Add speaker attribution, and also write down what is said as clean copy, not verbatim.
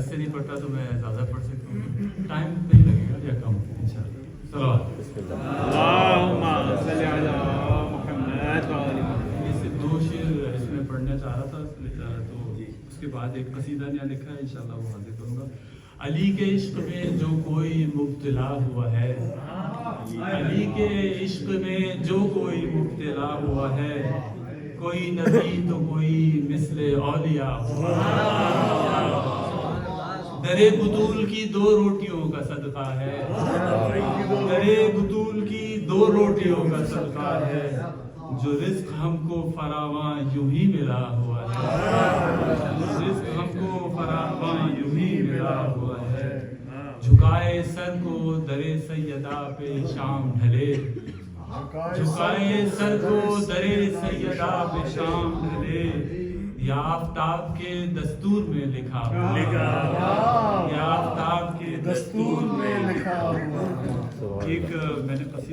Speaker 1: سے نہیں پڑھتا تو میں زیادہ پڑھ سکتا ہوں، ٹائم نہیں لگے گا یا کم انشاءاللہ.
Speaker 2: اللہم صلی علی محمد وعلی محمد.
Speaker 1: اس سے 2 شعر اس میں پڑھنا چاہ رہا تھا تو اس کے بعد ایک قصیدہ نیا لکھا ہے، انشاءاللہ وہ حاضر کروں گا. علی کے عشق میں جو کوئی مبتلا ہوا ہے، علی کے عشق میں جو کوئی مبتلا ہوا ہے، کوئی نبی تو کوئی مثل اولیاء ہوا ہے. درے بطول کی 2 روٹیوں کا صدقہ ہے، درے بطول کی 2 روٹیوں کا صدقہ ہے، جو رزق ہم کو فراواں یوں ہی ملا ہوا ہے، رزق ہم کو فراواں یوں ہی ملا ہوا ہے. جھکائے سر کو درے سیدہ پہ شام ڈھلے، جھکائے سر کو درے سیدہ پہ شام ڈھلے، یا آفتاب کے دستور میں لکھا ہوا، یا آفتاب کے دستور میں لکھا ہوا. ایک میں نے